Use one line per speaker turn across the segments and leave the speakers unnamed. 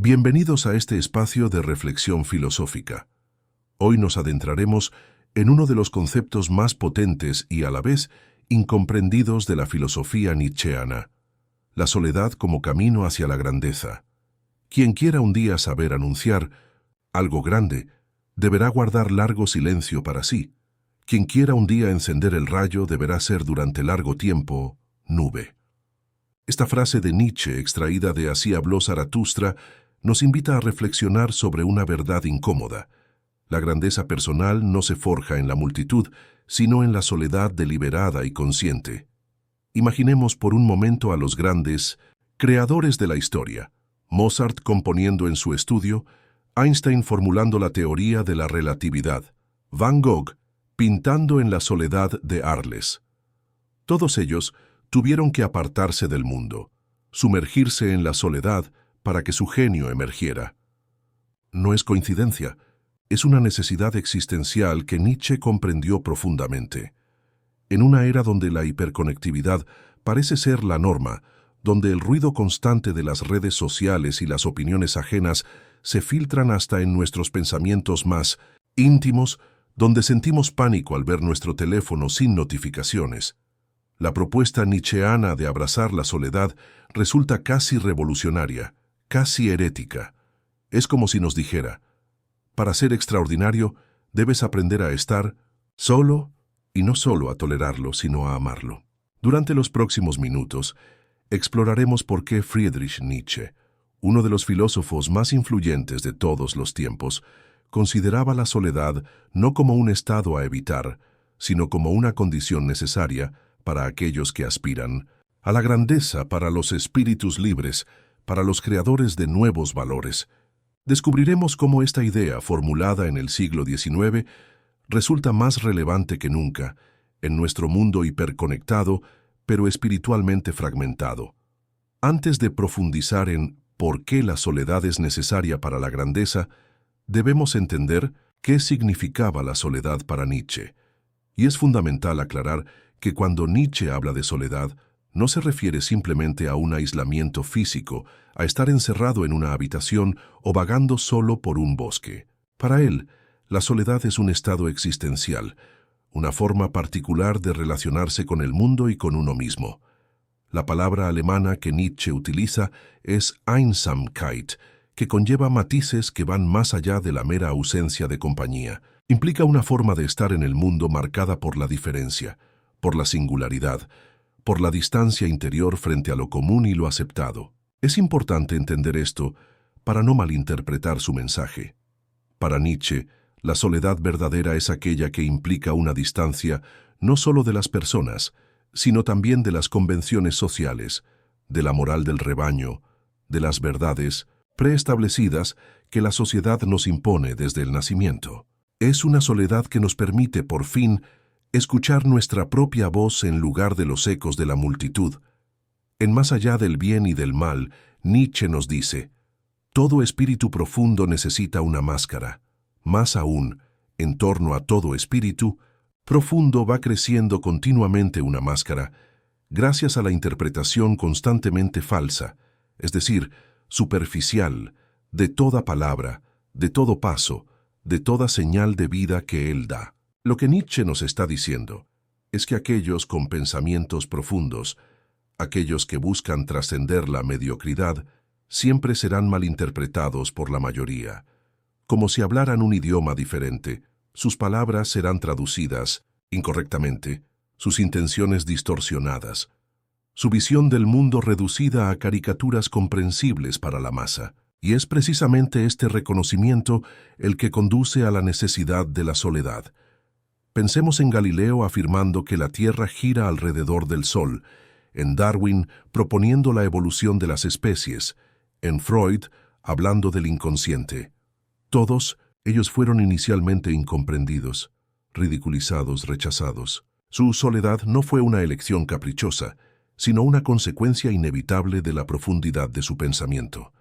Bienvenidos a este espacio de reflexión filosófica. Hoy nos adentraremos en uno de los conceptos más potentes y a la vez incomprendidos de la filosofía nietzscheana, la soledad como camino hacia la grandeza. Quien quiera un día saber anunciar algo grande, deberá guardar largo silencio para sí. Quien quiera un día encender el rayo deberá ser durante largo tiempo nube. Esta frase de Nietzsche, extraída de Así habló Zaratustra, nos invita a reflexionar sobre una verdad incómoda. La grandeza personal no se forja en la multitud, sino en la soledad deliberada y consciente. Imaginemos por un momento a los grandes creadores de la historia. Mozart componiendo en su estudio, Einstein formulando la teoría de la relatividad, Van Gogh pintando en la soledad de Arles. Todos ellos tuvieron que apartarse del mundo, sumergirse en la soledad para que su genio emergiera. No es coincidencia, es una necesidad existencial que Nietzsche comprendió profundamente. En una era donde la hiperconectividad parece ser la norma, donde el ruido constante de las redes sociales y las opiniones ajenas se filtran hasta en nuestros pensamientos más íntimos, donde sentimos pánico al ver nuestro teléfono sin notificaciones. La propuesta nietzscheana de abrazar la soledad resulta casi revolucionaria, casi herética. Es como si nos dijera, para ser extraordinario, debes aprender a estar solo y no solo a tolerarlo, sino a amarlo. Durante los próximos minutos, exploraremos por qué Friedrich Nietzsche, uno de los filósofos más influyentes de todos los tiempos, consideraba la soledad no como un estado a evitar, sino como una condición necesaria para aquellos que aspiran a la grandeza, para los espíritus libres, para los creadores de nuevos valores. Descubriremos cómo esta idea, formulada en el siglo XIX, resulta más relevante que nunca en nuestro mundo hiperconectado, pero espiritualmente fragmentado. Antes de profundizar en por qué la soledad es necesaria para la grandeza, debemos entender qué significaba la soledad para Nietzsche. Y es fundamental aclarar que cuando Nietzsche habla de soledad, no se refiere simplemente a un aislamiento físico, a estar encerrado en una habitación o vagando solo por un bosque. Para él, la soledad es un estado existencial, una forma particular de relacionarse con el mundo y con uno mismo. La palabra alemana que Nietzsche utiliza es Einsamkeit, que conlleva matices que van más allá de la mera ausencia de compañía. Implica una forma de estar en el mundo marcada por la diferencia, por la singularidad, por la distancia interior frente a lo común y lo aceptado. Es importante entender esto para no malinterpretar su mensaje. Para Nietzsche, la soledad verdadera es aquella que implica una distancia no solo de las personas, sino también de las convenciones sociales, de la moral del rebaño, de las verdades preestablecidas que la sociedad nos impone desde el nacimiento. Es una soledad que nos permite, por fin, escuchar nuestra propia voz en lugar de los ecos de la multitud. En Más allá del bien y del mal, Nietzsche nos dice, todo espíritu profundo necesita una máscara. Más aún, en torno a todo espíritu profundo va creciendo continuamente una máscara, gracias a la interpretación constantemente falsa, es decir, superficial, de toda palabra, de todo paso, de toda señal de vida que él da. Lo que Nietzsche nos está diciendo es que aquellos con pensamientos profundos, aquellos que buscan trascender la mediocridad, siempre serán malinterpretados por la mayoría. Como si hablaran un idioma diferente, sus palabras serán traducidas incorrectamente, sus intenciones distorsionadas, su visión del mundo reducida a caricaturas comprensibles para la masa. Y es precisamente este reconocimiento el que conduce a la necesidad de la soledad. Pensemos en Galileo afirmando que la Tierra gira alrededor del Sol, en Darwin proponiendo la evolución de las especies, en Freud hablando del inconsciente. Todos ellos fueron inicialmente incomprendidos, ridiculizados, rechazados. Su soledad no fue una elección caprichosa, sino una consecuencia inevitable de la profundidad de su pensamiento.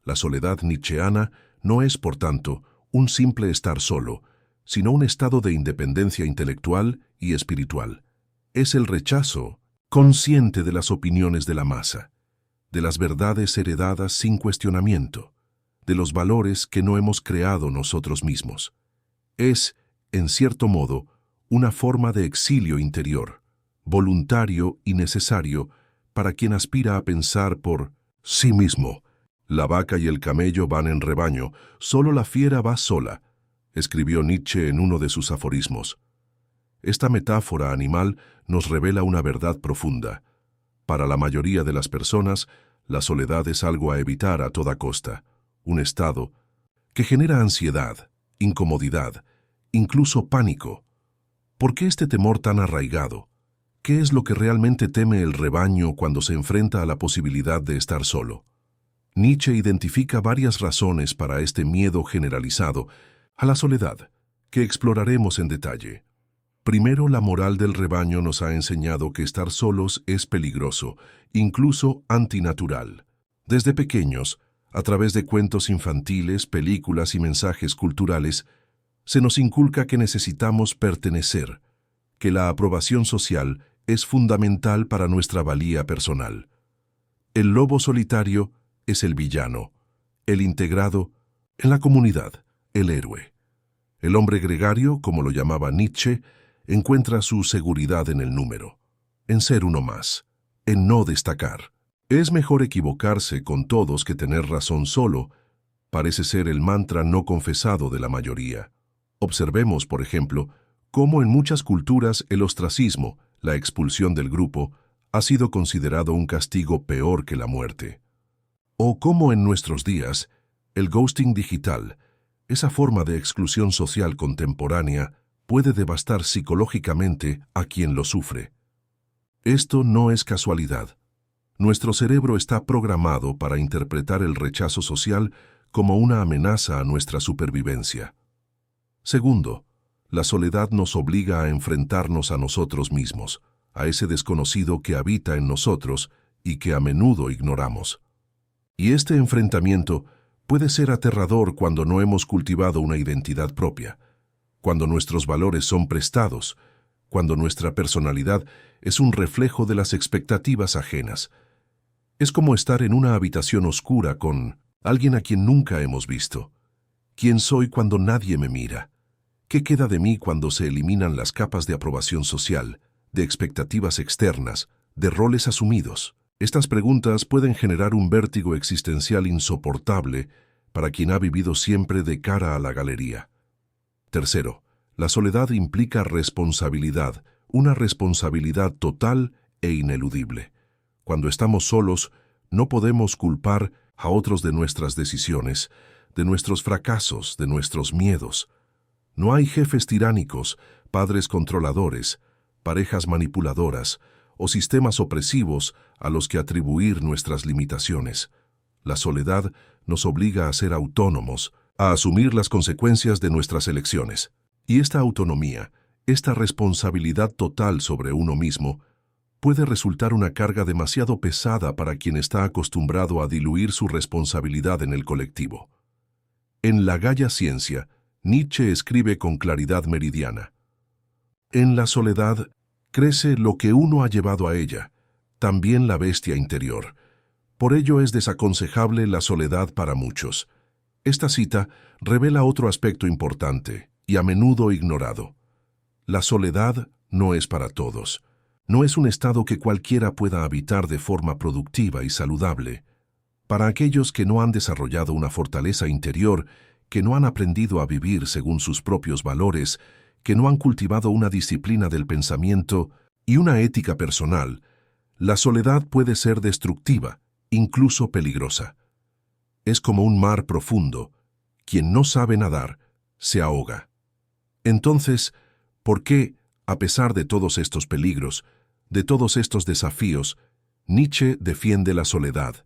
La soledad nietzscheana no es, por tanto, un simple estar solo, sino un estado de independencia intelectual y espiritual. Es el rechazo consciente de las opiniones de la masa, de las verdades heredadas sin cuestionamiento. de los valores que no hemos creado nosotros mismos. Es, en cierto modo, una forma de exilio interior, voluntario y necesario para quien aspira a pensar por sí mismo. La vaca y el camello van en rebaño, solo la fiera va sola, escribió Nietzsche en uno de sus aforismos. Esta metáfora animal nos revela una verdad profunda. Para la mayoría de las personas, la soledad es algo a evitar a toda costa, un estado que genera ansiedad, incomodidad, incluso pánico. ¿Por qué este temor tan arraigado? ¿Qué es lo que realmente teme el rebaño cuando se enfrenta a la posibilidad de estar solo? Nietzsche identifica varias razones para este miedo generalizado a la soledad, que exploraremos en detalle. Primero, la moral del rebaño nos ha enseñado que estar solos es peligroso, incluso antinatural. Desde pequeños, a través de cuentos infantiles, películas y mensajes culturales, se nos inculca que necesitamos pertenecer, que la aprobación social es fundamental para nuestra valía personal. El lobo solitario es el villano, el integrado en la comunidad, el héroe. El hombre gregario, como lo llamaba Nietzsche, encuentra su seguridad en el número, en ser uno más, en no destacar. Es mejor equivocarse con todos que tener razón solo, parece ser el mantra no confesado de la mayoría. Observemos, por ejemplo, cómo en muchas culturas el ostracismo, la expulsión del grupo, ha sido considerado un castigo peor que la muerte. O cómo en nuestros días, el ghosting digital, esa forma de exclusión social contemporánea, puede devastar psicológicamente a quien lo sufre. Esto no es casualidad. Nuestro cerebro está programado para interpretar el rechazo social como una amenaza a nuestra supervivencia. Segundo, la soledad nos obliga a enfrentarnos a nosotros mismos, a ese desconocido que habita en nosotros y que a menudo ignoramos. Y este enfrentamiento puede ser aterrador cuando no hemos cultivado una identidad propia, cuando nuestros valores son prestados, cuando nuestra personalidad es un reflejo de las expectativas ajenas. Es como estar en una habitación oscura con alguien a quien nunca hemos visto. ¿Quién soy cuando nadie me mira? ¿Qué queda de mí cuando se eliminan las capas de aprobación social, de expectativas externas, de roles asumidos? Estas preguntas pueden generar un vértigo existencial insoportable para quien ha vivido siempre de cara a la galería. Tercero, la soledad implica responsabilidad, una responsabilidad total e ineludible. Cuando estamos solos, no podemos culpar a otros de nuestras decisiones, de nuestros fracasos, de nuestros miedos. No hay jefes tiránicos, padres controladores, parejas manipuladoras o sistemas opresivos a los que atribuir nuestras limitaciones. La soledad nos obliga a ser autónomos, a asumir las consecuencias de nuestras elecciones. Y esta autonomía, esta responsabilidad total sobre uno mismo, puede resultar una carga demasiado pesada para quien está acostumbrado a diluir su responsabilidad en el colectivo. En La Gaia Ciencia, Nietzsche escribe con claridad meridiana: en la soledad crece lo que uno ha llevado a ella, también la bestia interior. Por ello es desaconsejable la soledad para muchos. Esta cita revela otro aspecto importante y a menudo ignorado. La soledad no es para todos. No es un estado que cualquiera pueda habitar de forma productiva y saludable. Para aquellos que no han desarrollado una fortaleza interior, que no han aprendido a vivir según sus propios valores, que no han cultivado una disciplina del pensamiento y una ética personal, la soledad puede ser destructiva, incluso peligrosa. Es como un mar profundo. Quien no sabe nadar, se ahoga. Entonces, ¿por qué, a pesar de todos estos peligros, de todos estos desafíos, Nietzsche defiende la soledad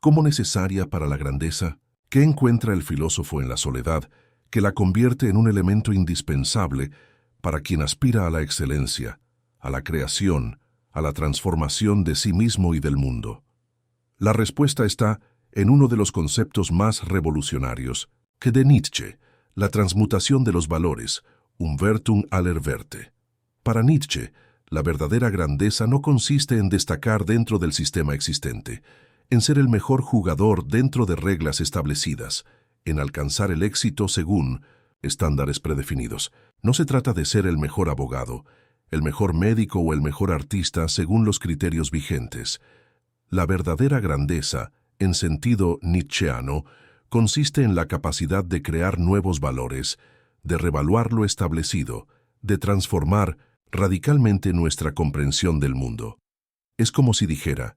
como necesaria para la grandeza? ¿Qué encuentra el filósofo en la soledad que la convierte en un elemento indispensable para quien aspira a la excelencia, a la creación, a la transformación de sí mismo y del mundo? La respuesta está en uno de los conceptos más revolucionarios que de Nietzsche, la transmutación de los valores, Umvertung aller Werte. Para Nietzsche, la verdadera grandeza no consiste en destacar dentro del sistema existente, en ser el mejor jugador dentro de reglas establecidas, en alcanzar el éxito según estándares predefinidos. No se trata de ser el mejor abogado, el mejor médico o el mejor artista según los criterios vigentes. La verdadera grandeza, en sentido nietzscheano, consiste en la capacidad de crear nuevos valores, de revaluar lo establecido, de transformar radicalmente nuestra comprensión del mundo. Es como si dijera,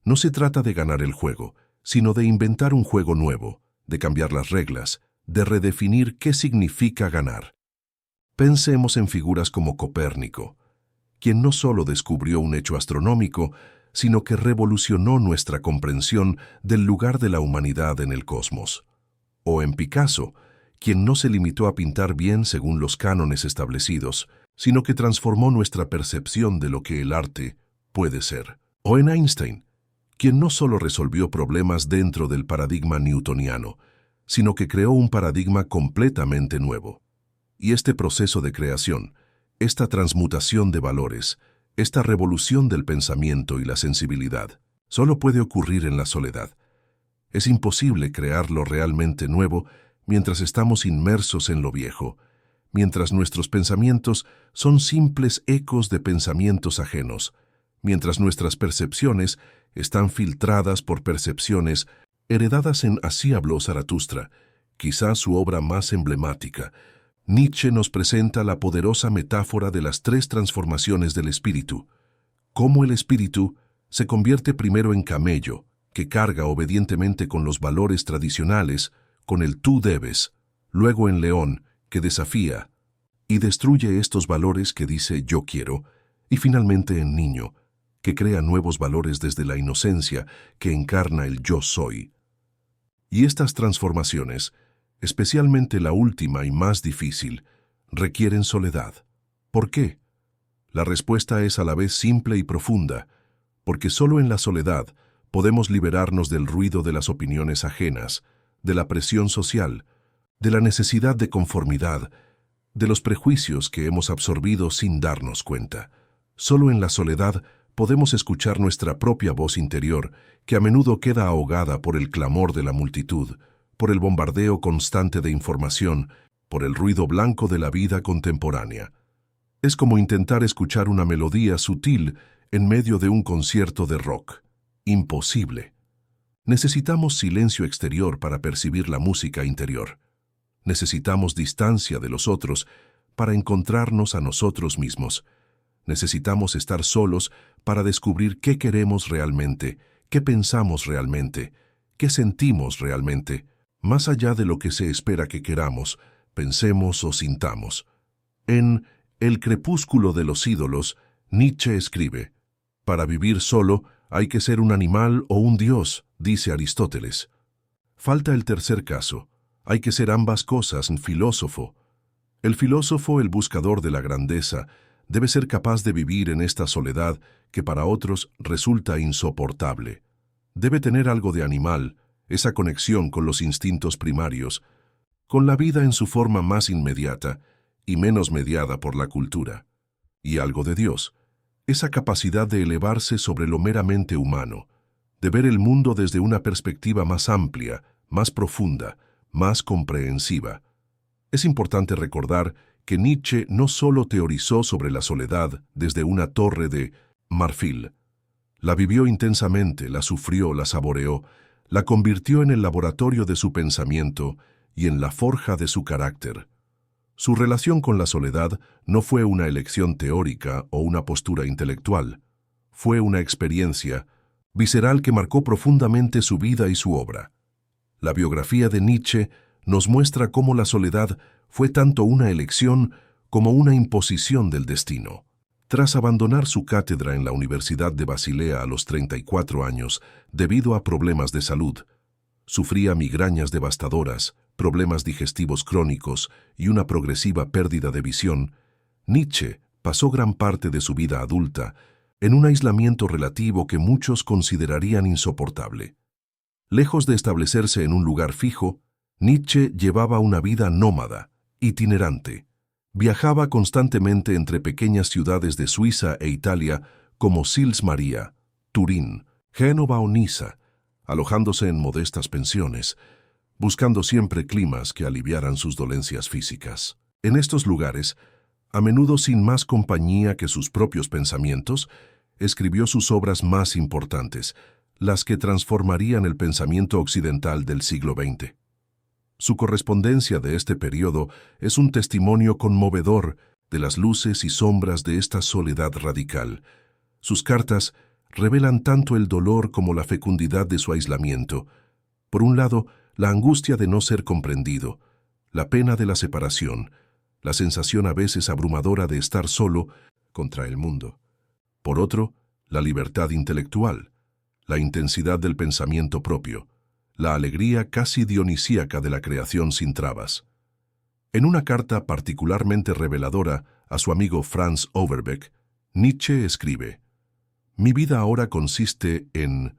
no se trata de ganar el juego, sino de inventar un juego nuevo, de cambiar las reglas, de redefinir qué significa ganar. Pensemos en figuras como Copérnico, quien no solo descubrió un hecho astronómico, sino que revolucionó nuestra comprensión del lugar de la humanidad en el cosmos. O en Picasso, quien no se limitó a pintar bien según los cánones establecidos, sino que transformó nuestra percepción de lo que el arte puede ser. O en Einstein, quien no solo resolvió problemas dentro del paradigma newtoniano, sino que creó un paradigma completamente nuevo. Y este proceso de creación, esta transmutación de valores, esta revolución del pensamiento y la sensibilidad, solo puede ocurrir en la soledad. Es imposible crear lo realmente nuevo mientras estamos inmersos en lo viejo, mientras nuestros pensamientos son simples ecos de pensamientos ajenos, mientras nuestras percepciones están filtradas por percepciones heredadas en Así habló Zaratustra, quizás su obra más emblemática. Nietzsche nos presenta la poderosa metáfora de las tres transformaciones del espíritu. Cómo el espíritu se convierte primero en camello, que carga obedientemente con los valores tradicionales, con el tú debes, luego en león, que desafía y destruye estos valores que dice yo quiero, y finalmente en niño, que crea nuevos valores desde la inocencia, que encarna el yo soy. Y estas transformaciones, especialmente la última y más difícil, requieren soledad. ¿Por qué? La respuesta es a la vez simple y profunda, porque solo en la soledad podemos liberarnos del ruido de las opiniones ajenas, de la presión social, de la necesidad de conformidad, de los prejuicios que hemos absorbido sin darnos cuenta. Solo en la soledad podemos escuchar nuestra propia voz interior, que a menudo queda ahogada por el clamor de la multitud, por el bombardeo constante de información, por el ruido blanco de la vida contemporánea. Es como intentar escuchar una melodía sutil en medio de un concierto de rock. Imposible. Necesitamos silencio exterior para percibir la música interior. Necesitamos distancia de los otros para encontrarnos a nosotros mismos. Necesitamos estar solos para descubrir qué queremos realmente, qué pensamos realmente, qué sentimos realmente, más allá de lo que se espera que queramos, pensemos o sintamos. En El crepúsculo de los ídolos, Nietzsche escribe, «Para vivir solo hay que ser un animal o un dios», dice Aristóteles. Falta el tercer caso. Hay que ser ambas cosas, un filósofo. El filósofo, el buscador de la grandeza, debe ser capaz de vivir en esta soledad que para otros resulta insoportable. Debe tener algo de animal, esa conexión con los instintos primarios, con la vida en su forma más inmediata y menos mediada por la cultura. Y algo de Dios, esa capacidad de elevarse sobre lo meramente humano, de ver el mundo desde una perspectiva más amplia, más profunda, más comprensiva. Es importante recordar que Nietzsche no solo teorizó sobre la soledad desde una torre de marfil. La vivió intensamente, la sufrió, la saboreó, la convirtió en el laboratorio de su pensamiento y en la forja de su carácter. Su relación con la soledad no fue una elección teórica o una postura intelectual. Fue una experiencia visceral que marcó profundamente su vida y su obra. La biografía de Nietzsche nos muestra cómo la soledad fue tanto una elección como una imposición del destino. Tras abandonar su cátedra en la Universidad de Basilea a los 34 años debido a problemas de salud, sufría migrañas devastadoras, problemas digestivos crónicos y una progresiva pérdida de visión, Nietzsche pasó gran parte de su vida adulta en un aislamiento relativo que muchos considerarían insoportable. Lejos de establecerse en un lugar fijo, Nietzsche llevaba una vida nómada, itinerante. Viajaba constantemente entre pequeñas ciudades de Suiza e Italia como Sils Maria, Turín, Génova o Niza, alojándose en modestas pensiones. buscando siempre climas que aliviaran sus dolencias físicas. En estos lugares, a menudo sin más compañía que sus propios pensamientos, escribió sus obras más importantes, las que transformarían el pensamiento occidental del siglo XX. Su correspondencia de este periodo es un testimonio conmovedor de las luces y sombras de esta soledad radical. Sus cartas revelan tanto el dolor como la fecundidad de su aislamiento. Por un lado, la angustia de no ser comprendido, la pena de la separación, la sensación a veces abrumadora de estar solo contra el mundo. Por otro, la libertad intelectual, la intensidad del pensamiento propio, la alegría casi dionisíaca de la creación sin trabas. En una carta particularmente reveladora a su amigo Franz Overbeck, Nietzsche escribe: «Mi vida ahora consiste en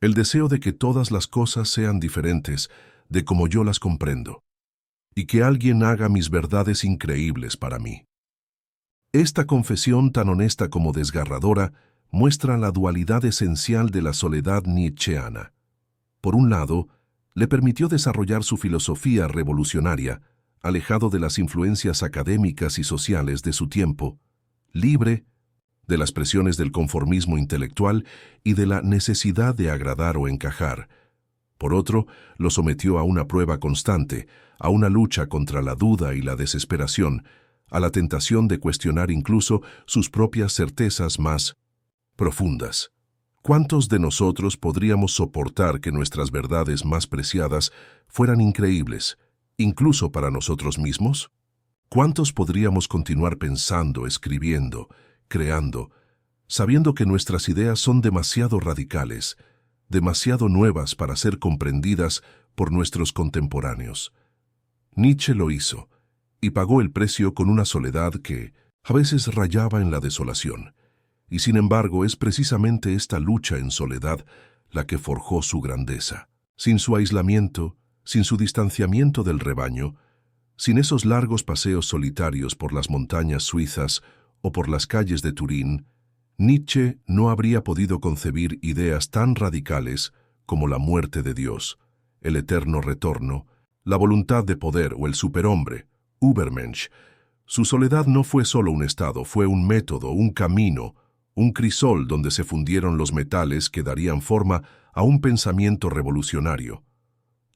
el deseo de que todas las cosas sean diferentes de como yo las comprendo, y que alguien haga mis verdades increíbles para mí». Esta confesión, tan honesta como desgarradora, muestra la dualidad esencial de la soledad nietzscheana. Por un lado, le permitió desarrollar su filosofía revolucionaria, alejado de las influencias académicas y sociales de su tiempo, libre de las presiones del conformismo intelectual y de la necesidad de agradar o encajar. Por otro, lo sometió a una prueba constante, a una lucha contra la duda y la desesperación, a la tentación de cuestionar incluso sus propias certezas más profundas. ¿Cuántos de nosotros podríamos soportar que nuestras verdades más preciadas fueran increíbles, incluso para nosotros mismos? ¿Cuántos podríamos continuar pensando, escribiendo, creando, sabiendo que nuestras ideas son demasiado radicales, demasiado nuevas para ser comprendidas por nuestros contemporáneos? Nietzsche lo hizo, y pagó el precio con una soledad que a veces rayaba en la desolación. Y sin embargo es precisamente esta lucha en soledad la que forjó su grandeza. Sin su aislamiento, sin su distanciamiento del rebaño, sin esos largos paseos solitarios por las montañas suizas o por las calles de Turín, Nietzsche no habría podido concebir ideas tan radicales como la muerte de Dios, el eterno retorno, la voluntad de poder o el superhombre, Übermensch. Su soledad no fue solo un estado, fue un método, un camino, un crisol donde se fundieron los metales que darían forma a un pensamiento revolucionario.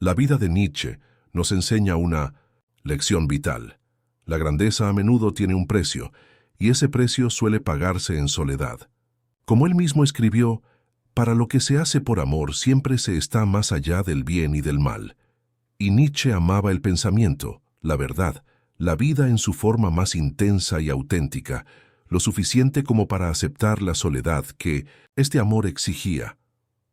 La vida de Nietzsche nos enseña una lección vital. La grandeza a menudo tiene un precio, y ese precio suele pagarse en soledad. Como él mismo escribió, para lo que se hace por amor siempre se está más allá del bien y del mal. Y Nietzsche amaba el pensamiento, la verdad, la vida en su forma más intensa y auténtica, lo suficiente como para aceptar la soledad que este amor exigía.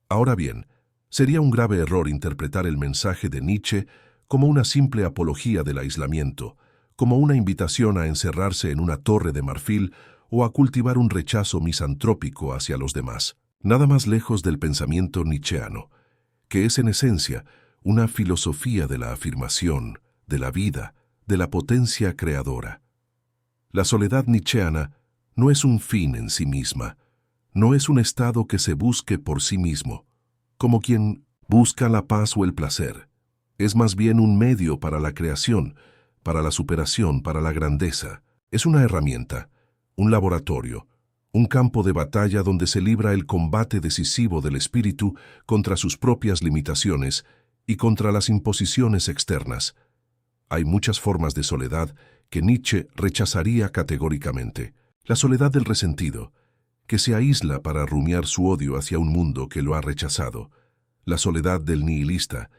Ahora bien, sería un grave error interpretar el mensaje de Nietzsche como una simple apología del aislamiento, como una invitación a encerrarse en una torre de marfil o a cultivar un rechazo misantrópico hacia los demás. Nada más lejos del pensamiento nietzscheano, que es en esencia una filosofía de la afirmación, de la vida, de la potencia creadora. La soledad nietzscheana no es un fin en sí misma, no es un estado que se busque por sí mismo, como quien busca la paz o el placer. Es más bien un medio para la creación, para la superación, para la grandeza. Es una herramienta, un laboratorio, un campo de batalla donde se libra el combate decisivo del espíritu contra sus propias limitaciones y contra las imposiciones externas. Hay muchas formas de soledad que Nietzsche rechazaría categóricamente. La soledad del resentido, que se aísla para rumiar su odio hacia un mundo que lo ha rechazado. La soledad del nihilista,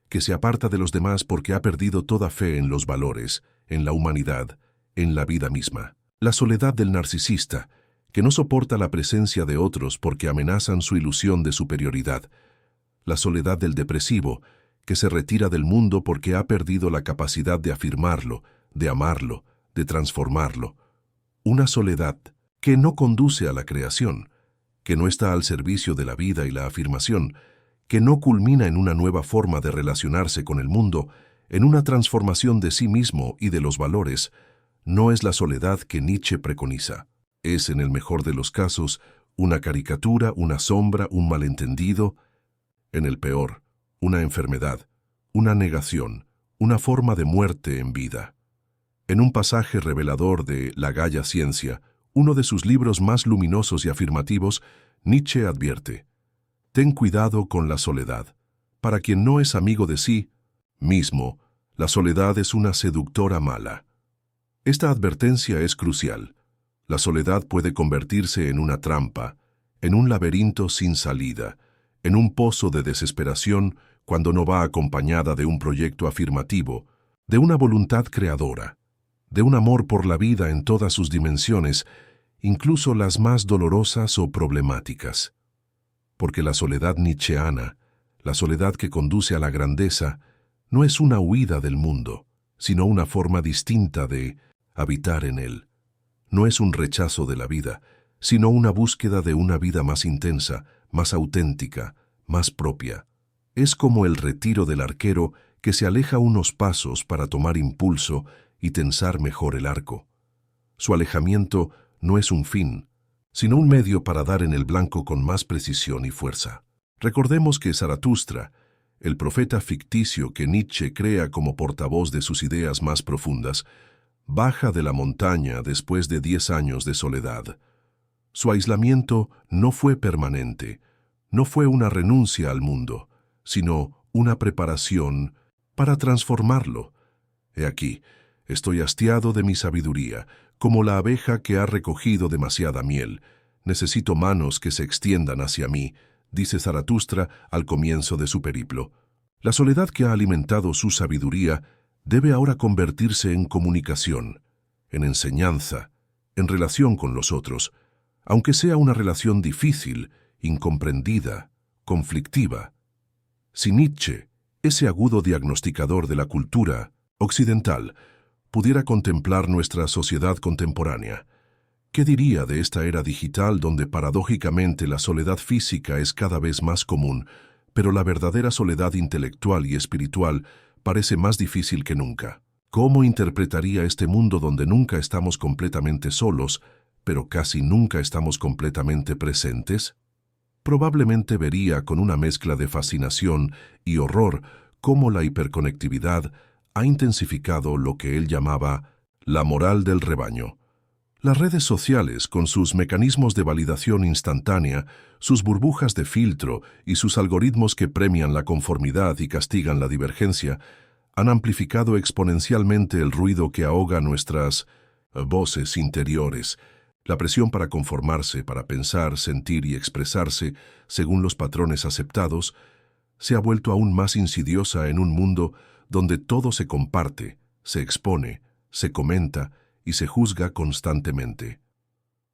que se aparta de los demás porque ha perdido toda fe en los valores, en la humanidad, en la vida misma. La soledad del narcisista, que no soporta la presencia de otros porque amenazan su ilusión de superioridad. La soledad del depresivo, que se retira del mundo porque ha perdido la capacidad de afirmarlo, de amarlo, de transformarlo. Una soledad que no conduce a la creación, que no está al servicio de la vida y la afirmación, que no culmina en una nueva forma de relacionarse con el mundo, en una transformación de sí mismo y de los valores, no es la soledad que Nietzsche preconiza. Es, en el mejor de los casos, una caricatura, una sombra, un malentendido. En el peor, una enfermedad, una negación, una forma de muerte en vida. En un pasaje revelador de La Gaia Ciencia, uno de sus libros más luminosos y afirmativos, Nietzsche advierte: «Ten cuidado con la soledad. Para quien no es amigo de sí mismo, la soledad es una seductora mala». Esta advertencia es crucial. La soledad puede convertirse en una trampa, en un laberinto sin salida, en un pozo de desesperación cuando no va acompañada de un proyecto afirmativo, de una voluntad creadora, de un amor por la vida en todas sus dimensiones, incluso las más dolorosas o problemáticas. Porque la soledad nietzscheana, la soledad que conduce a la grandeza, no es una huida del mundo, sino una forma distinta de habitar en él. No es un rechazo de la vida, sino una búsqueda de una vida más intensa, más auténtica, más propia. Es como el retiro del arquero que se aleja unos pasos para tomar impulso y tensar mejor el arco. Su alejamiento no es un fin, sino un medio para dar en el blanco con más precisión y fuerza. Recordemos que Zaratustra, el profeta ficticio que Nietzsche crea como portavoz de sus ideas más profundas, baja de la montaña después de 10 años de soledad. Su aislamiento no fue permanente, no fue una renuncia al mundo, sino una preparación para transformarlo. He aquí, estoy hastiado de mi sabiduría, como la abeja que ha recogido demasiada miel. Necesito manos que se extiendan hacia mí, dice Zaratustra al comienzo de su periplo. La soledad que ha alimentado su sabiduría debe ahora convertirse en comunicación, en enseñanza, en relación con los otros, aunque sea una relación difícil, incomprendida, conflictiva. Si Nietzsche, ese agudo diagnosticador de la cultura occidental, pudiera contemplar nuestra sociedad contemporánea, ¿qué diría de esta era digital donde paradójicamente la soledad física es cada vez más común, pero la verdadera soledad intelectual y espiritual parece más difícil que nunca? ¿Cómo interpretaría este mundo donde nunca estamos completamente solos, pero casi nunca estamos completamente presentes? Probablemente vería con una mezcla de fascinación y horror cómo la hiperconectividad ha intensificado lo que él llamaba la moral del rebaño. Las redes sociales, con sus mecanismos de validación instantánea, sus burbujas de filtro y sus algoritmos que premian la conformidad y castigan la divergencia, han amplificado exponencialmente el ruido que ahoga nuestras voces interiores. La presión para conformarse, para pensar, sentir y expresarse según los patrones aceptados, se ha vuelto aún más insidiosa en un mundo donde todo se comparte, se expone, se comenta y se juzga constantemente.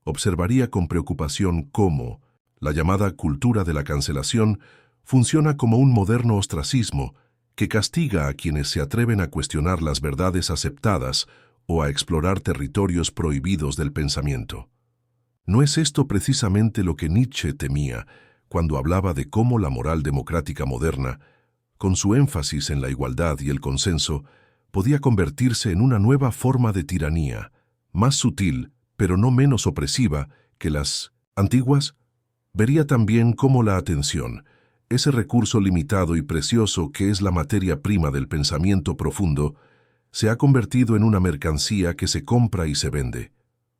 Observaría con preocupación cómo la llamada cultura de la cancelación funciona como un moderno ostracismo que castiga a quienes se atreven a cuestionar las verdades aceptadas o a explorar territorios prohibidos del pensamiento. ¿No es esto precisamente lo que Nietzsche temía cuando hablaba de cómo la moral democrática moderna, con su énfasis en la igualdad y el consenso, podía convertirse en una nueva forma de tiranía, más sutil, pero no menos opresiva que las antiguas? Vería también cómo la atención, ese recurso limitado y precioso que es la materia prima del pensamiento profundo, se ha convertido en una mercancía que se compra y se vende.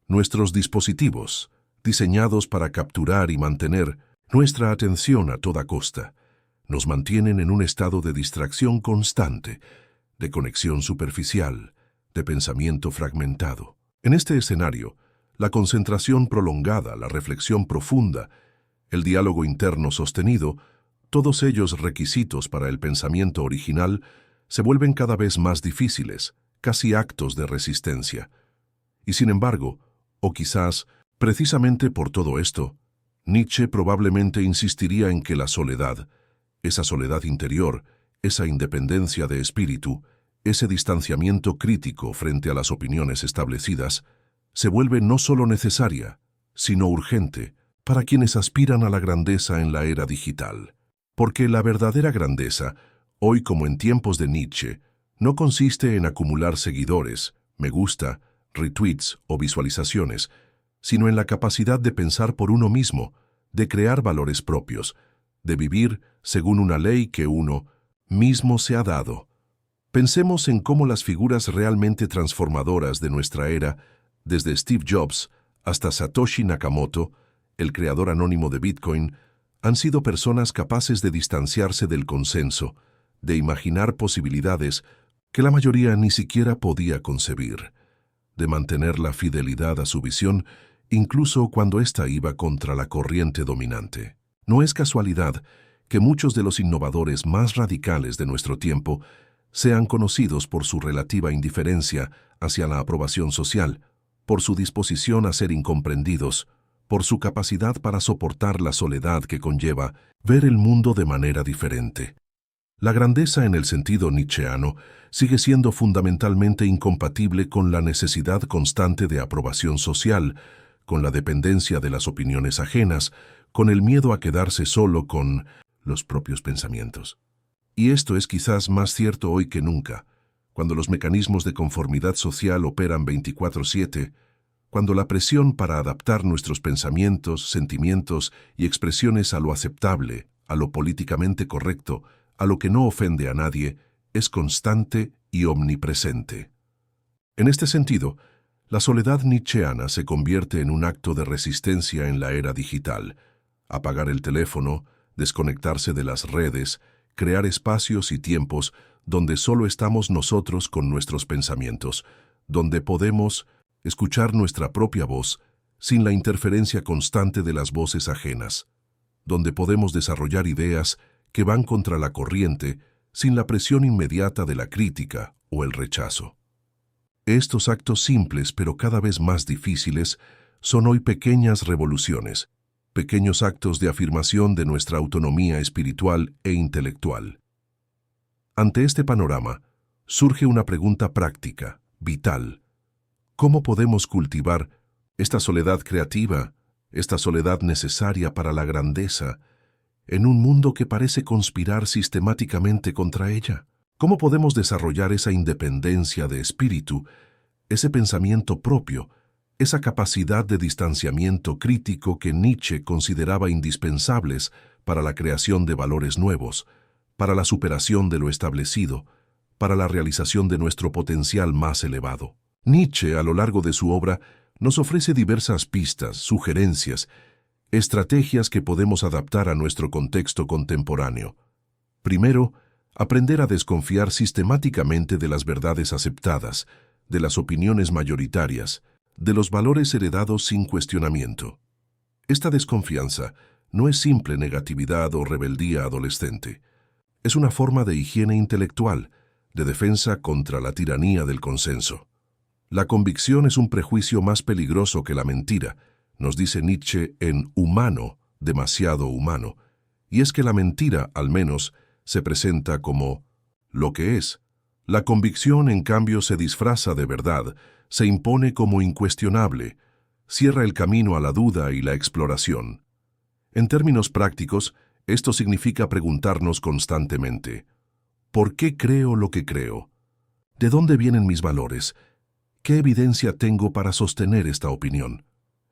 Nuestros dispositivos, diseñados para capturar y mantener nuestra atención a toda costa, nos mantienen en un estado de distracción constante, de conexión superficial, de pensamiento fragmentado. En este escenario, la concentración prolongada, la reflexión profunda, el diálogo interno sostenido, todos ellos requisitos para el pensamiento original, se vuelven cada vez más difíciles, casi actos de resistencia. Y sin embargo, o quizás, precisamente por todo esto, Nietzsche probablemente insistiría en que la soledad, esa soledad interior, esa independencia de espíritu, ese distanciamiento crítico frente a las opiniones establecidas, se vuelve no solo necesaria, sino urgente para quienes aspiran a la grandeza en la era digital. Porque la verdadera grandeza, hoy como en tiempos de Nietzsche, no consiste en acumular seguidores, me gusta, retweets o visualizaciones, sino en la capacidad de pensar por uno mismo, de crear valores propios, de vivir según una ley que uno mismo se ha dado. Pensemos en cómo las figuras realmente transformadoras de nuestra era, desde Steve Jobs hasta Satoshi Nakamoto, el creador anónimo de Bitcoin, han sido personas capaces de distanciarse del consenso, de imaginar posibilidades que la mayoría ni siquiera podía concebir, de mantener la fidelidad a su visión incluso cuando ésta iba contra la corriente dominante. No es casualidad que muchos de los innovadores más radicales de nuestro tiempo sean conocidos por su relativa indiferencia hacia la aprobación social, por su disposición a ser incomprendidos, por su capacidad para soportar la soledad que conlleva ver el mundo de manera diferente. La grandeza en el sentido nietzscheano sigue siendo fundamentalmente incompatible con la necesidad constante de aprobación social, con la dependencia de las opiniones ajenas, con el miedo a quedarse solo con los propios pensamientos. Y esto es quizás más cierto hoy que nunca, cuando los mecanismos de conformidad social operan 24/7, cuando la presión para adaptar nuestros pensamientos, sentimientos y expresiones a lo aceptable, a lo políticamente correcto, a lo que no ofende a nadie, es constante y omnipresente. En este sentido, la soledad nietzscheana se convierte en un acto de resistencia en la era digital. Apagar el teléfono, desconectarse de las redes, crear espacios y tiempos donde solo estamos nosotros con nuestros pensamientos, donde podemos escuchar nuestra propia voz sin la interferencia constante de las voces ajenas, donde podemos desarrollar ideas que van contra la corriente sin la presión inmediata de la crítica o el rechazo. Estos actos simples pero cada vez más difíciles son hoy pequeñas revoluciones, pequeños actos de afirmación de nuestra autonomía espiritual e intelectual. Ante este panorama, surge una pregunta práctica, vital. ¿Cómo podemos cultivar esta soledad creativa, esta soledad necesaria para la grandeza, en un mundo que parece conspirar sistemáticamente contra ella? ¿Cómo podemos desarrollar esa independencia de espíritu, ese pensamiento propio, esa capacidad de distanciamiento crítico que Nietzsche consideraba indispensables para la creación de valores nuevos, para la superación de lo establecido, para la realización de nuestro potencial más elevado? Nietzsche, a lo largo de su obra, nos ofrece diversas pistas, sugerencias, estrategias que podemos adaptar a nuestro contexto contemporáneo. Primero, aprender a desconfiar sistemáticamente de las verdades aceptadas, de las opiniones mayoritarias, de los valores heredados sin cuestionamiento. Esta desconfianza no es simple negatividad o rebeldía adolescente. Es una forma de higiene intelectual, de defensa contra la tiranía del consenso. La convicción es un prejuicio más peligroso que la mentira, nos dice Nietzsche en Humano, demasiado humano, y es que la mentira, al menos, se presenta como lo que es. La convicción, en cambio, se disfraza de verdad, se impone como incuestionable, cierra el camino a la duda y la exploración. En términos prácticos, esto significa preguntarnos constantemente: ¿por qué creo lo que creo? ¿De dónde vienen mis valores? ¿Qué evidencia tengo para sostener esta opinión?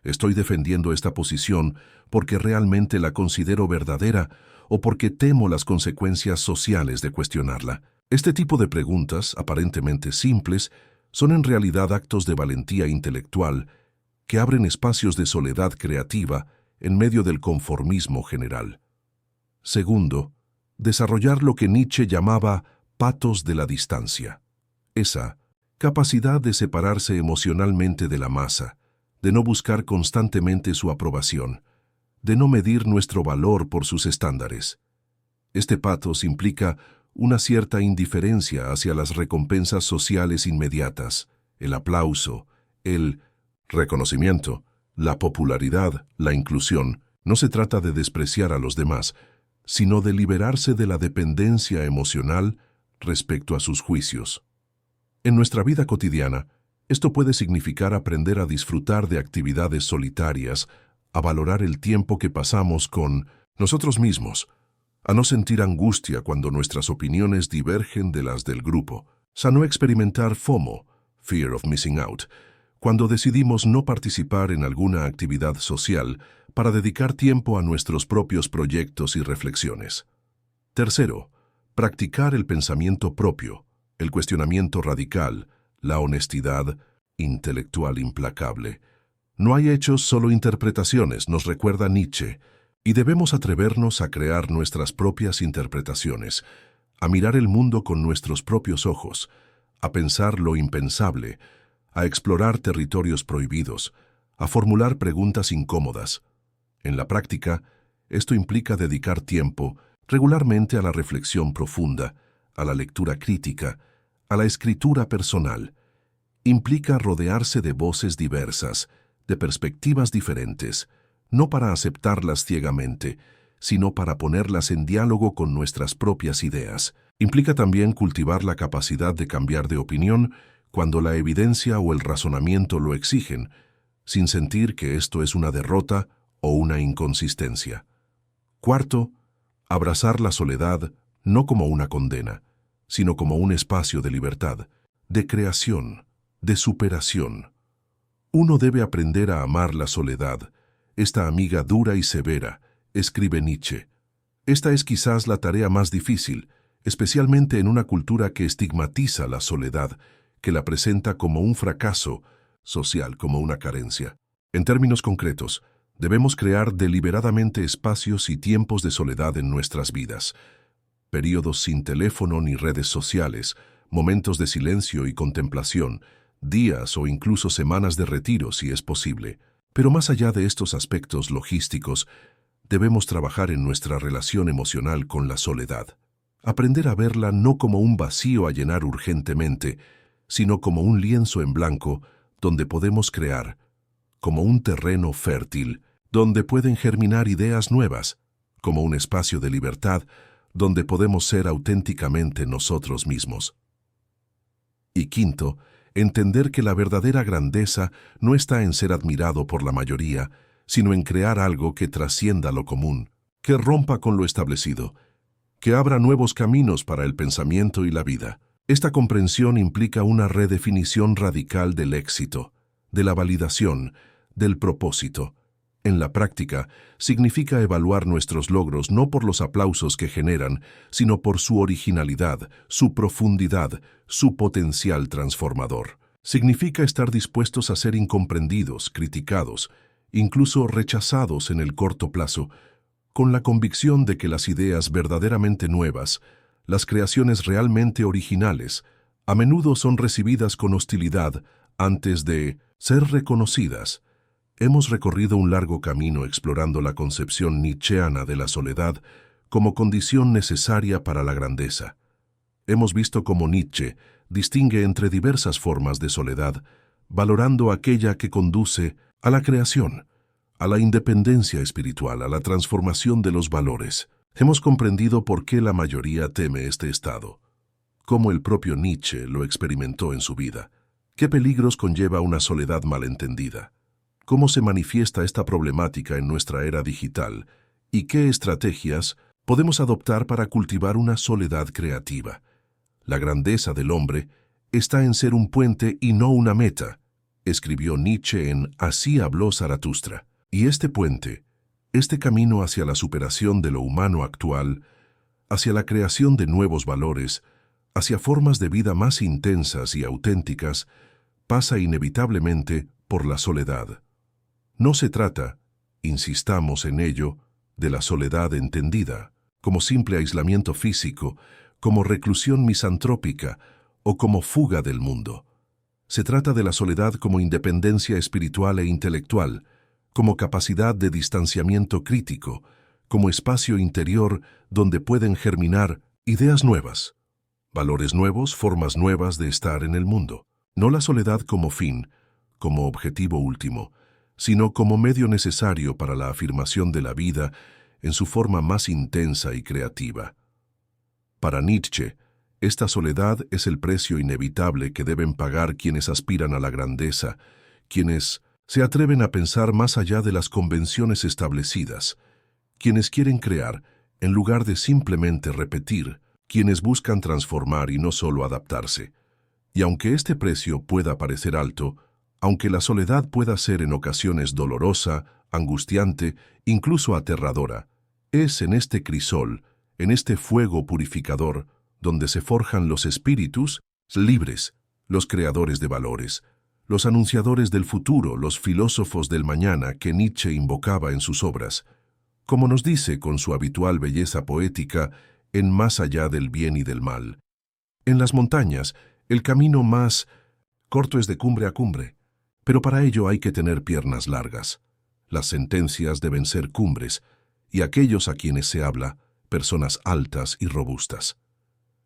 ¿Estoy defendiendo esta posición porque realmente la considero verdadera o porque temo las consecuencias sociales de cuestionarla? Este tipo de preguntas, aparentemente simples, son en realidad actos de valentía intelectual que abren espacios de soledad creativa en medio del conformismo general. Segundo, desarrollar lo que Nietzsche llamaba patos de la distancia. Esa capacidad de separarse emocionalmente de la masa, de no buscar constantemente su aprobación, de no medir nuestro valor por sus estándares. Este patos implica una cierta indiferencia hacia las recompensas sociales inmediatas, el aplauso, el reconocimiento, la popularidad, la inclusión. No se trata de despreciar a los demás, sino de liberarse de la dependencia emocional respecto a sus juicios. En nuestra vida cotidiana, esto puede significar aprender a disfrutar de actividades solitarias, a valorar el tiempo que pasamos con nosotros mismos, a no sentir angustia cuando nuestras opiniones divergen de las del grupo, a no experimentar FOMO, Fear of Missing Out, cuando decidimos no participar en alguna actividad social para dedicar tiempo a nuestros propios proyectos y reflexiones. Tercero, practicar el pensamiento propio, el cuestionamiento radical, la honestidad intelectual implacable. No hay hechos, solo interpretaciones, nos recuerda Nietzsche, y debemos atrevernos a crear nuestras propias interpretaciones, a mirar el mundo con nuestros propios ojos, a pensar lo impensable, a explorar territorios prohibidos, a formular preguntas incómodas. En la práctica, esto implica dedicar tiempo regularmente a la reflexión profunda, a la lectura crítica, a la escritura personal. Implica rodearse de voces diversas, de perspectivas diferentes, no para aceptarlas ciegamente, sino para ponerlas en diálogo con nuestras propias ideas. Implica también cultivar la capacidad de cambiar de opinión cuando la evidencia o el razonamiento lo exigen, sin sentir que esto es una derrota o una inconsistencia. Cuarto, abrazar la soledad no como una condena, sino como un espacio de libertad, de creación, de superación. Uno debe aprender a amar la soledad, esta amiga dura y severa, escribe Nietzsche. Esta es quizás la tarea más difícil, especialmente en una cultura que estigmatiza la soledad, que la presenta como un fracaso social, como una carencia. En términos concretos, debemos crear deliberadamente espacios y tiempos de soledad en nuestras vidas. Períodos sin teléfono ni redes sociales, momentos de silencio y contemplación, días o incluso semanas de retiro si es posible. Pero más allá de estos aspectos logísticos, debemos trabajar en nuestra relación emocional con la soledad. Aprender a verla no como un vacío a llenar urgentemente, sino como un lienzo en blanco donde podemos crear, como un terreno fértil donde pueden germinar ideas nuevas, como un espacio de libertad donde podemos ser auténticamente nosotros mismos. Y quinto, entender que la verdadera grandeza no está en ser admirado por la mayoría, sino en crear algo que trascienda lo común, que rompa con lo establecido, que abra nuevos caminos para el pensamiento y la vida. Esta comprensión implica una redefinición radical del éxito, de la validación, del propósito. En la práctica, significa evaluar nuestros logros no por los aplausos que generan, sino por su originalidad, su profundidad, su potencial transformador. Significa estar dispuestos a ser incomprendidos, criticados, incluso rechazados en el corto plazo, con la convicción de que las ideas verdaderamente nuevas, las creaciones realmente originales, a menudo son recibidas con hostilidad antes de ser reconocidas. Hemos recorrido un largo camino explorando la concepción nietzscheana de la soledad como condición necesaria para la grandeza. Hemos visto cómo Nietzsche distingue entre diversas formas de soledad, valorando aquella que conduce a la creación, a la independencia espiritual, a la transformación de los valores. Hemos comprendido por qué la mayoría teme este estado, cómo el propio Nietzsche lo experimentó en su vida, qué peligros conlleva una soledad malentendida, cómo se manifiesta esta problemática en nuestra era digital y qué estrategias podemos adoptar para cultivar una soledad creativa. La grandeza del hombre está en ser un puente y no una meta, escribió Nietzsche en Así habló Zaratustra. Y este puente, este camino hacia la superación de lo humano actual, hacia la creación de nuevos valores, hacia formas de vida más intensas y auténticas, pasa inevitablemente por la soledad. No se trata, insistamos en ello, de la soledad entendida, como simple aislamiento físico, como reclusión misantrópica o como fuga del mundo. Se trata de la soledad como independencia espiritual e intelectual, como capacidad de distanciamiento crítico, como espacio interior donde pueden germinar ideas nuevas, valores nuevos, formas nuevas de estar en el mundo. No la soledad como fin, como objetivo último, sino como medio necesario para la afirmación de la vida en su forma más intensa y creativa. Para Nietzsche, esta soledad es el precio inevitable que deben pagar quienes aspiran a la grandeza, quienes se atreven a pensar más allá de las convenciones establecidas, quienes quieren crear en lugar de simplemente repetir, quienes buscan transformar y no solo adaptarse. Y aunque este precio pueda parecer alto, aunque la soledad pueda ser en ocasiones dolorosa, angustiante, incluso aterradora, es en este crisol, en este fuego purificador, donde se forjan los espíritus libres, los creadores de valores, los anunciadores del futuro, los filósofos del mañana que Nietzsche invocaba en sus obras, como nos dice con su habitual belleza poética en Más allá del bien y del mal. En las montañas, el camino más corto es de cumbre a cumbre, pero para ello hay que tener piernas largas. Las sentencias deben ser cumbres, y aquellos a quienes se habla, personas altas y robustas.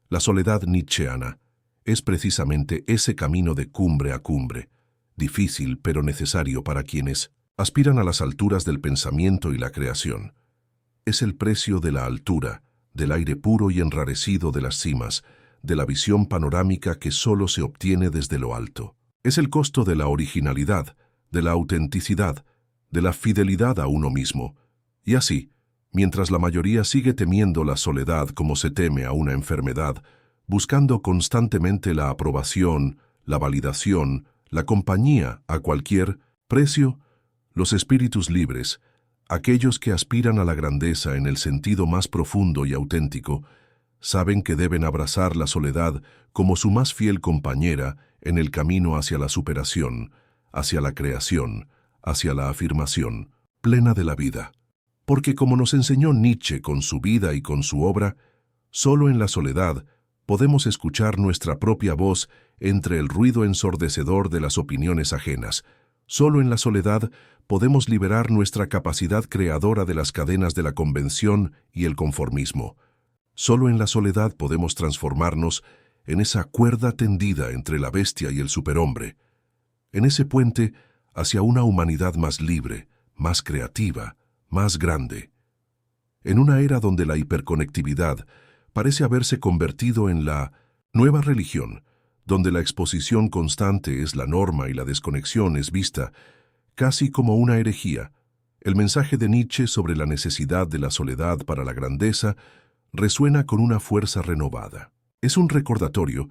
La soledad nietzscheana es precisamente ese camino de cumbre a cumbre, difícil pero necesario para quienes aspiran a las alturas del pensamiento y la creación. Es el precio de la altura, del aire puro y enrarecido de las cimas, de la visión panorámica que solo se obtiene desde lo alto. Es el costo de la originalidad, de la autenticidad, de la fidelidad a uno mismo. Y así, mientras la mayoría sigue temiendo la soledad como se teme a una enfermedad, buscando constantemente la aprobación, la validación, la compañía a cualquier precio, los espíritus libres, aquellos que aspiran a la grandeza en el sentido más profundo y auténtico, saben que deben abrazar la soledad como su más fiel compañera en el camino hacia la superación, hacia la creación, hacia la afirmación plena de la vida. Porque como nos enseñó Nietzsche con su vida y con su obra, solo en la soledad podemos escuchar nuestra propia voz entre el ruido ensordecedor de las opiniones ajenas. Solo en la soledad podemos liberar nuestra capacidad creadora de las cadenas de la convención y el conformismo. Solo en la soledad podemos transformarnos en esa cuerda tendida entre la bestia y el superhombre, en ese puente hacia una humanidad más libre, más creativa, más grande. En una era donde la hiperconectividad parece haberse convertido en la nueva religión, donde la exposición constante es la norma y la desconexión es vista casi como una herejía, el mensaje de Nietzsche sobre la necesidad de la soledad para la grandeza resuena con una fuerza renovada. Es un recordatorio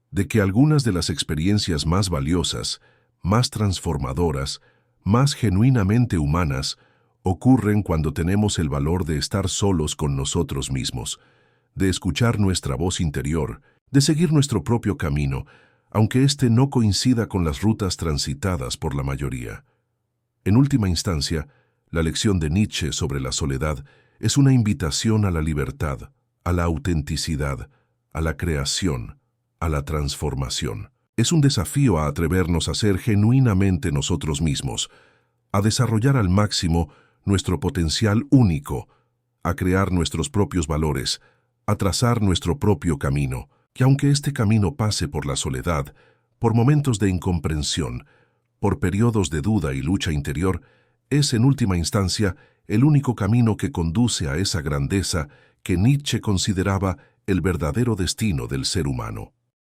de que algunas de las experiencias más valiosas, más transformadoras, más genuinamente humanas, ocurren cuando tenemos el valor de estar solos con nosotros mismos, de escuchar nuestra voz interior, de seguir nuestro propio camino, aunque éste no coincida con las rutas transitadas por la mayoría. En última instancia, la lección de Nietzsche sobre la soledad es una invitación a la libertad, a la autenticidad, a la creación, a la transformación. Es un desafío a atrevernos a ser genuinamente nosotros mismos, a desarrollar al máximo nuestro potencial único, a crear nuestros propios valores, a trazar nuestro propio camino, que aunque este camino pase por la soledad, por momentos de incomprensión, por periodos de duda y lucha interior, es en última instancia el único camino que conduce a esa grandeza que Nietzsche consideraba el verdadero destino del ser humano.